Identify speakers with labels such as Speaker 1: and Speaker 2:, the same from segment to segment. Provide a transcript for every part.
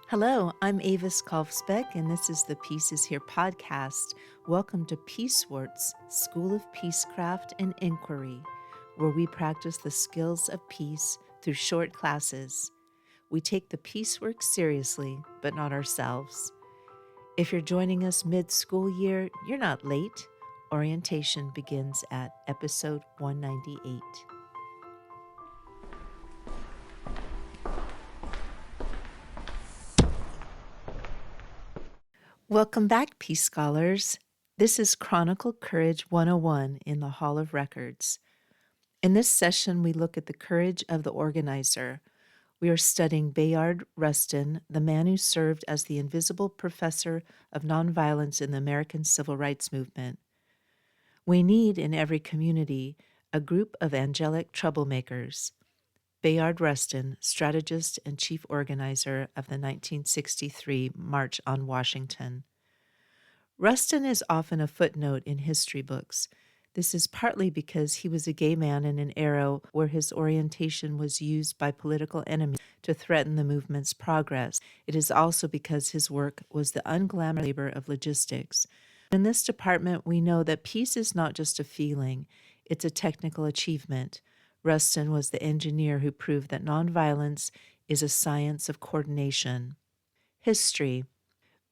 Speaker 1: Hello, I'm Avis Kalfsbeck, and this is the Peace is Here podcast. Welcome to Peacewarts, School of Peacecraft and Inquiry, where we practice the skills of peace through short classes. We take the peace work seriously, but not ourselves. If you're joining us mid-school year, you're not late. Orientation begins at episode 198. Welcome back, Peace Scholars. This is Chronicled Courage 101 in the Hall of Records. In this session, we look at the courage of the organizer. We are studying Bayard Rustin, the man who served as the invisible professor of nonviolence in the American Civil Rights Movement. We need, in every community, a group of angelic troublemakers. Bayard Rustin, strategist and chief organizer of the 1963 March on Washington. Rustin is often a footnote in history books. This is partly because he was a gay man in an era where his orientation was used by political enemies to threaten the movement's progress. It is also because his work was the unglamorous labor of logistics. In this department, we know that peace is not just a feeling, it's a technical achievement. Rustin was the engineer who proved that nonviolence is a science of coordination. History.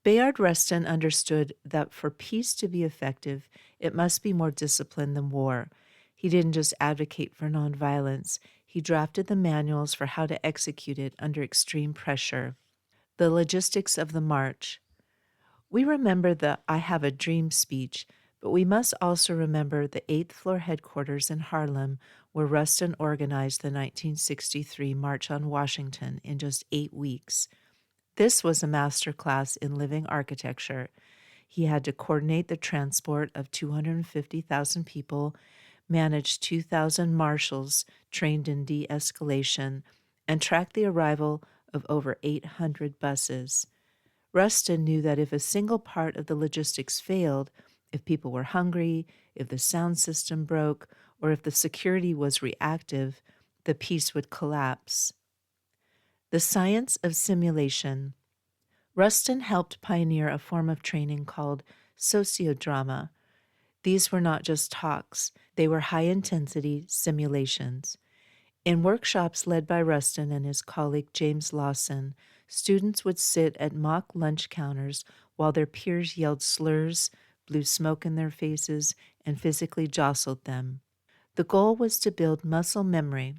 Speaker 1: Bayard Rustin understood that for peace to be effective, it must be more disciplined than war. He didn't just advocate for nonviolence, he drafted the manuals for how to execute it under extreme pressure. The logistics of the march. We remember the I Have a Dream speech, but we must also remember the 8th floor headquarters in Harlem, where Rustin organized the 1963 March on Washington in just 8 weeks. This was a master class in living architecture. He had to coordinate the transport of 250,000 people, manage 2,000 marshals trained in de-escalation, and track the arrival of over 800 buses. Rustin knew that if a single part of the logistics failed, if people were hungry, if the sound system broke, or if the security was reactive, the peace would collapse. The science of simulation. Rustin helped pioneer a form of training called sociodrama. These were not just talks, they were high-intensity simulations. In workshops led by Rustin and his colleague James Lawson, students would sit at mock lunch counters while their peers yelled slurs, blew smoke in their faces, and physically jostled them. The goal was to build muscle memory.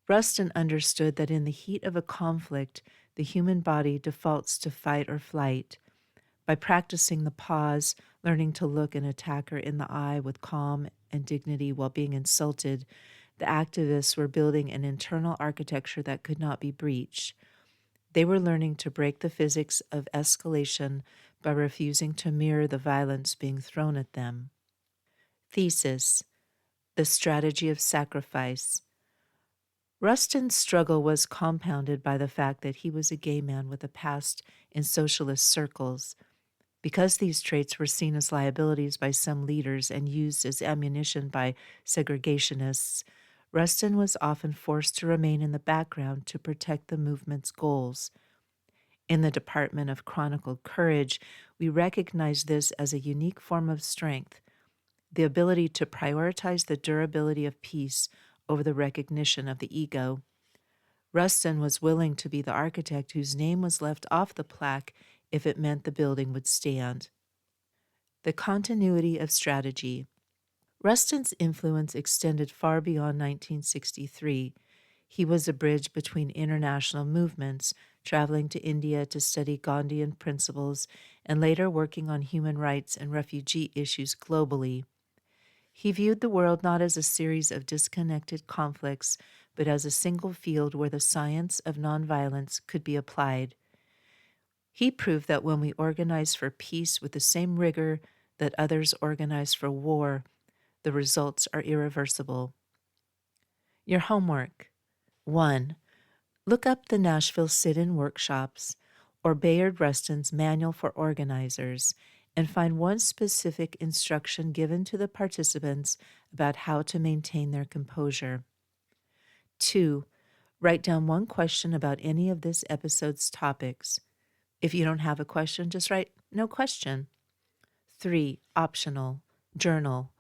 Speaker 1: Rustin understood that in the heat of a conflict, the human body defaults to fight or flight. By practicing the pause, learning to look an attacker in the eye with calm and dignity while being insulted, the activists were building an internal architecture that could not be breached. They were learning to break the physics of escalation by refusing to mirror the violence being thrown at them. Thesis: The strategy of sacrifice. Rustin's struggle was compounded by the fact that he was a gay man with a past in socialist circles. Because these traits were seen as liabilities by some leaders and used as ammunition by segregationists, Rustin was often forced to remain in the background to protect the movement's goals. In the Department of Chronicled Courage, we recognize this as a unique form of strength, the ability to prioritize the durability of peace over the recognition of the ego. Rustin was willing to be the architect whose name was left off the plaque if it meant the building would stand. The continuity of strategy. Rustin's influence extended far beyond 1963. He was a bridge between international movements, traveling to India to study Gandhian principles and later working on human rights and refugee issues globally. He viewed the world not as a series of disconnected conflicts, but as a single field where the science of nonviolence could be applied. He proved that when we organize for peace with the same rigor that others organize for war, the results are irreversible. Your homework. 1. Look up the Nashville Sit-in workshops or Bayard Rustin's Manual for Organizers and find one specific instruction given to the participants about how to maintain their composure. 2. Write down one question about any of this episode's topics. If you don't have a question, just write no question. 3. Optional. Journal.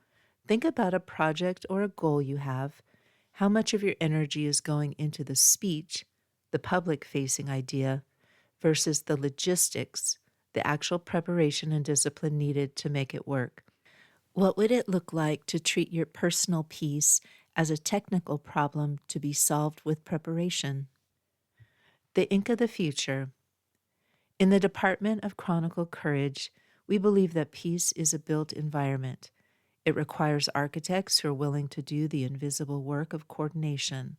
Speaker 1: Think about a project or a goal you have. How much of your energy is going into the speech, the public facing idea, versus the logistics, the actual preparation and discipline needed to make it work? What would it look like to treat your personal piece as a technical problem to be solved with preparation? The ink of the future. In the Department of Chronicled Courage, we believe that peace is a built environment. It requires architects who are willing to do the invisible work of coordination.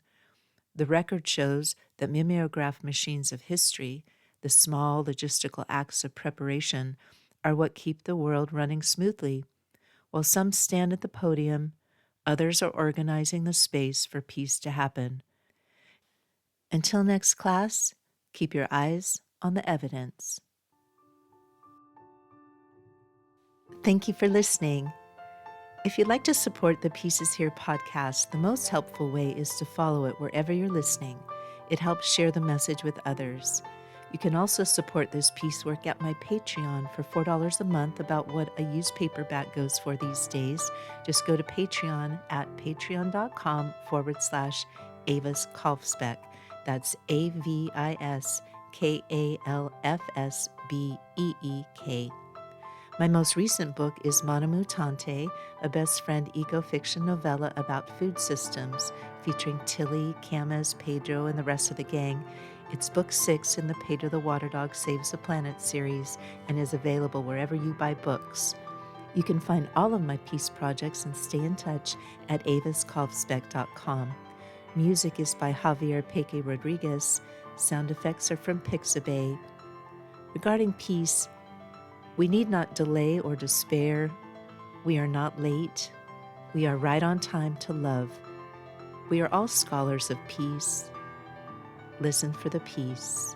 Speaker 1: The record shows that mimeograph machines of history, the small logistical acts of preparation, are what keep the world running smoothly. While some stand at the podium, others are organizing the space for peace to happen. Until next class, keep your eyes on the evidence. Thank you for listening. If you'd like to support the Pieces Here podcast, the most helpful way is to follow it wherever you're listening. It helps share the message with others. You can also support this piecework at my Patreon for $4 a month, about what a used paperback goes for these days. Just go to Patreon at patreon.com/Avis Kalfsbeck. That's AVISKALFSBEEK. My most recent book is Mana Mutante, a best friend eco-fiction novella about food systems, featuring Tilly, Camas, Pedro, and the rest of the gang. It's book 6 in the Pedro the Water Dog Saves the Planet series and is available wherever you buy books. You can find all of my peace projects and stay in touch at aviskalfsbeck.com. Music is by Javier Peque Rodriguez. Sound effects are from Pixabay. Regarding peace, we need not delay or despair. We are not late. We are right on time to love. We are all scholars of peace. Listen for the peace.